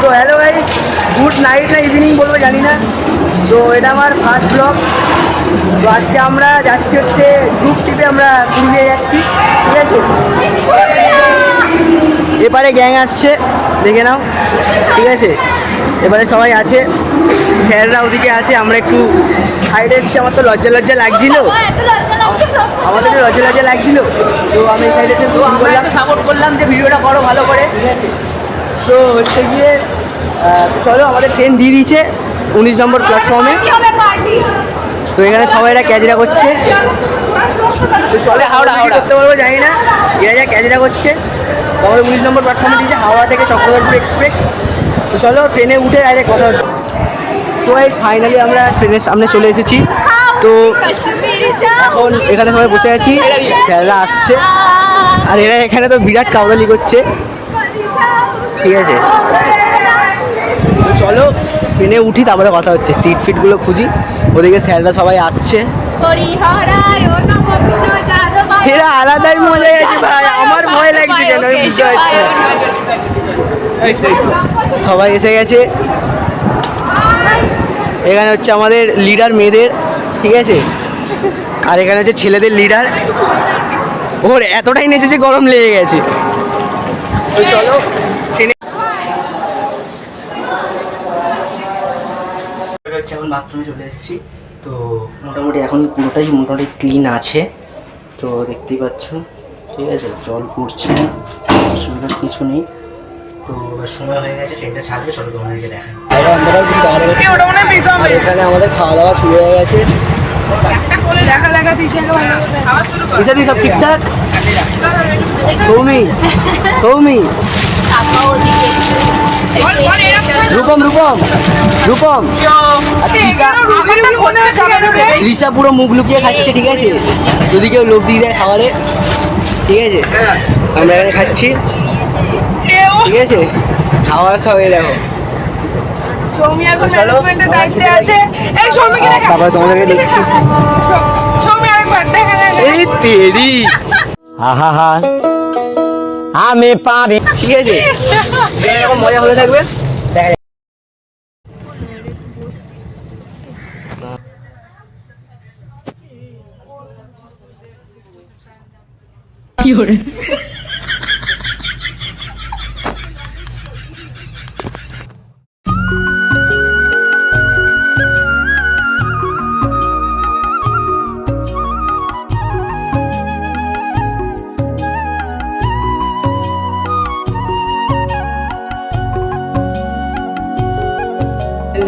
So hello guys, good night না evening বলবো জানি না। তো এটা আমার ফার্স্ট ব্লগ। তো আজকে আমরা যাচ্ছি হচ্ছে গ্রুপ ট্রিপে, আমরা পুরুলিয়া যাচ্ছি, ঠিক আছে। এবারে গ্যাং আসছে, দেখে নাও, ঠিক আছে। এবারে সবাই আছে, স্যাররা ওদিকে আছে, আমরা একটু সাইডে এসেছি। আমার তো লজ্জা লজ্জা লাগছিল, আমাদের তো লজ্জা লাগছিল। তো আমি এই সাইডে এসে সাপোর্ট করলাম যে ভিডিওটা করো ভালো করে, ঠিক আছে। তো হচ্ছে গিয়ে চলো, আমাদের ট্রেন দিয়ে দিয়েছে 19 নম্বর প্ল্যাটফর্মে। তো এখানে সবাইরা ক্যাজরা করছে। তো চলে হাওড়া করতে পারবো জানি না, এরা যা ক্যাজরা করছে। তো আমাদের 19 নম্বর প্ল্যাটফর্মে দিয়েছে হাওড়া থেকে চক্রধরপুর এক্সপ্রেস। তো চলো ট্রেনে উঠে ডাইরেক্ট কথা হচ্ছে। তো ফাইনালি আমরা ট্রেনের সামনে চলে এসেছি। তো এখন এখানে সবাই বসে আছি, স্যাররা আসছে, আর এরা এখানে তো বিরাট কাউদালি করছে, ঠিক আছে। তো চলো ট্রেনে উঠি, তারপরে কথা হচ্ছে। সিট ফিটগুলো খুঁজি, ওদিকে স্যাররা সবাই আসছে। এরা আলাদাই মজা গেছে ভাই, আমার ভয় লাগছে কেন আমি বুঝতে পারছি না। সবাই এসে গেছে, এখানে হচ্ছে আমাদের লিডার মেয়েদের, ঠিক আছে, আর এখানে হচ্ছে ছেলেদের লিডার। ওর এতটাই নেচেছে গরম লেগে গেছে। তো চলো ট্রেনে হচ্ছে, এখন বাথরুমে চলে এসেছি। তো মোটামুটি এখন পুরোটাই মোটামুটি ক্লিন আছে, তো দেখতেই পাচ্ছ, ঠিক আছে। জল পড়ছে, অসুবিধার কিছু নেই। তো সময় হয়ে গেছে, ট্রেনটা ছাড়বে, চলো তোমাদেরকে দেখাই। আর এখানে আমাদের খাওয়া দাওয়া শুরু হয়ে গেছে। সব ঠিকঠাক। সৌমি সৌমি রূপম রূপম রূপম আর তৃষা পুরো মুখ লুকিয়ে খাচ্ছে, ঠিক আছে। যদি কেউ লোভ দিয়ে দেয় খাবারে, ঠিক আছে। আমরা এখানে খাচ্ছি, ঠিক আছে। খাওয়ার সব এই দেখো, তারপরে তোমাদেরকে দেখছি। এই তেরি আমি পারি, ঠিক আছে। এরকম মজা হলে থাকবে, দেখা যাবে। কি করে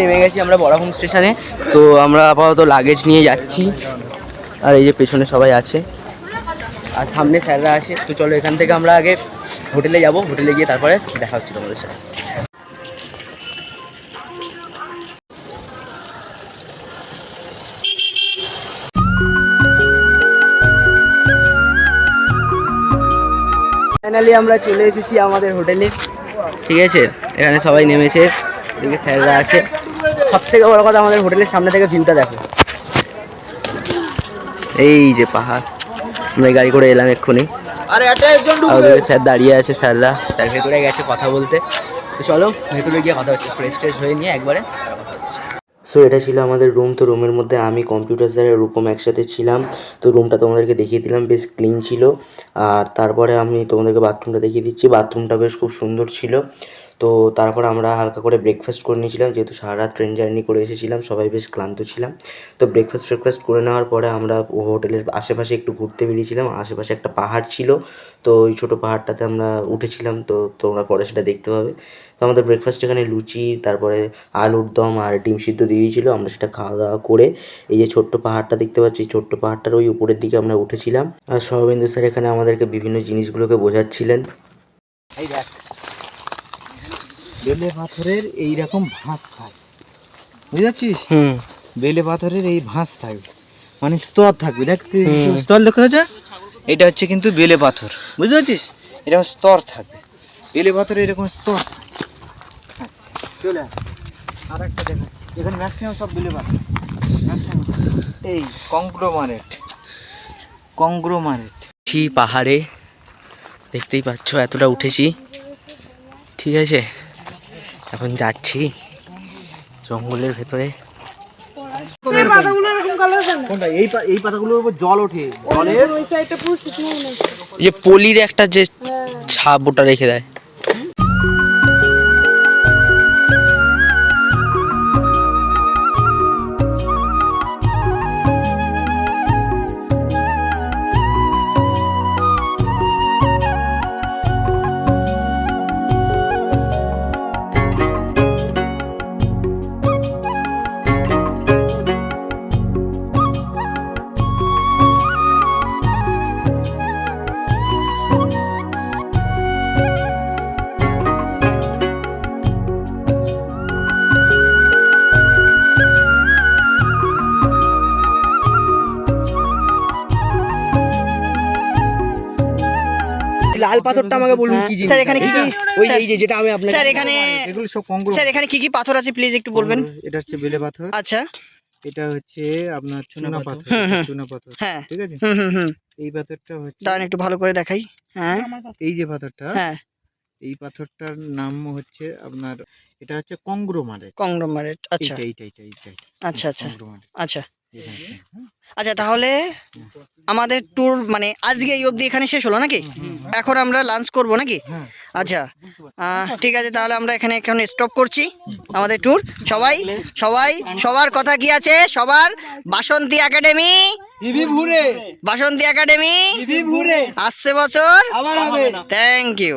নেমে গেছি আমরা বড়াহুম স্টেশনে। তো আমরা আপাতত লাগেজ নিয়ে যাচ্ছি, আর এই যে পেছনে সবাই আছে, আর সামনে স্যাররা আসে। তো চলো এখান থেকে আমরা আগে হোটেলে যাব, হোটেলে গিয়ে তারপরে দেখা হচ্ছে তোমাদের সাথে। ফাইনালি আমরা চলে এসেছি আমাদের হোটেলে, ঠিক আছে। এখানে সবাই নেমেছে, এদিকে স্যাররা আছে। সব থেকে বড় কথা, আমাদের হোটেলের সামনে থেকে ভিউটা দেখো, এই যে পাহাড়। আমরা গাড়ি করে এলাম এক্ষুনি, আর ওদিকে স্যার দাঁড়িয়ে আছে, স্যাররা স্যার ভেতরে গেছে কথা বলতে। তো চলো ভেতরে গিয়ে কথা হচ্ছে, ফ্রেশ ট্রেশ হয়ে নিয়ে একবারে। সো এটা ছিল আমাদের রুম। তো রুমের মধ্যে আমি, কম্পিউটার স্যার, রূপম একসাথে ছিলাম। তো রুমটা তোমাদেরকে দেখিয়ে দিলাম, বেশ ক্লিন ছিল। আর তারপরে আমি তোমাদেরকে বাথরুমটা দেখিয়ে দিচ্ছি, বাথরুমটা বেশ খুব সুন্দর ছিল। তো তারপর আমরা হালকা করে ব্রেকফাস্ট করে নিয়েছিলাম, যেহেতু সারা রাত ট্রেন জার্নি করে এসেছিলাম, সবাই বেশ ক্লান্ত ছিলাম। তো ব্রেকফাস্ট করে নেওয়ার পরে আমরা হোটেলের আশেপাশে একটু ঘুরতে বেরিয়েছিলাম। আশেপাশে একটা পাহাড় ছিল, তো ওই ছোটো পাহাড়টাতে আমরা উঠেছিলাম। তো তোমরা পরে সেটা দেখতে পাবে। তো আমাদের ব্রেকফাস্ট এখানে লুচি, তারপরে আলুর দম আর ডিম সিদ্ধ দিয়ে দিয়েছিল। আমরা সেটা খাওয়া দাওয়া করে এই যে ছোট্ট পাহাড়টা দেখতে পাচ্ছি, এই ছোট্ট পাহাড়টার ওই উপরের দিকে আমরা উঠেছিলাম। আর সৌমেন্দু স্যার এখানে আমাদেরকে বিভিন্ন জিনিসগুলোকে বোঝাচ্ছিলেন। এই দেখ, বেলে পাথরের এইরকম ভাঁজ থাকে, বুঝতে পারছিস? বেলে পাথরের এই ভাঁজ থাকবে, মানে স্তর থাকবে। দেখ স্তর লেখা হয়েছে, এটা হচ্ছে কিন্তু বেলে পাথর, বুঝতে পারছিস? এরকম স্তর থাকবে, বেলে পাথরের এরকম স্তর। চলে আর একটা দেখাচ্ছি, এখানে ম্যাক্সিমাম সব বেলে পাথর, ম্যাক্সিমাম এই কংগ্রোমারেট পাহাড়ে, দেখতেই পাচ্ছ এতটা উঠেছি, ঠিক আছে। এখন যাচ্ছি জঙ্গলের ভেতরে। এই পাতাগুলোর উপর জল ওঠে, এই যে পলির একটা যে ছাপ ওটা রেখে দেয়। লাল পাথরটা আমাকে বলুন কি জিনিস? স্যার এখানে কি কি ওই এই যে যেটা আমি আপনাকে স্যার এখানে এগুলো সব কংগ্রো। স্যার এখানে কি কি পাথর আছে প্লিজ একটু বলবেন। এটা হচ্ছে বেলে পাথর, আচ্ছা এটা হচ্ছে আপনার চুনা পাথর, চুনা পাথর, হ্যাঁ ঠিক আছে। হুম এই পাথরটা হচ্ছে, দাঁড়ান একটু ভালো করে দেখাই। হ্যাঁ এই যে পাথরটা, হ্যাঁ এই পাথরটার নাম হচ্ছে আপনার, এটা হচ্ছে কংগ্রোমারেট। কংগ্লোমারেট। আচ্ছা এইটাই আচ্ছা আচ্ছা কংগ্রোমারেট। আচ্ছা আচ্ছা তাহলে আমাদের ট্যুর মানে আজকে এই অবধি এখানে শেষ হলো নাকি? এখন আমরা লাঞ্চ করব নাকি? আচ্ছা ঠিক আছে, তাহলে আমরা এখানে এখন স্টপ করছি আমাদের ট্যুর। সবাই সবাই সবার কথা কি আছে? সবার বাসন্তী একাডেমি, বাসন্তী একাডেমি আসছে বছর আবার হবে। Thank you.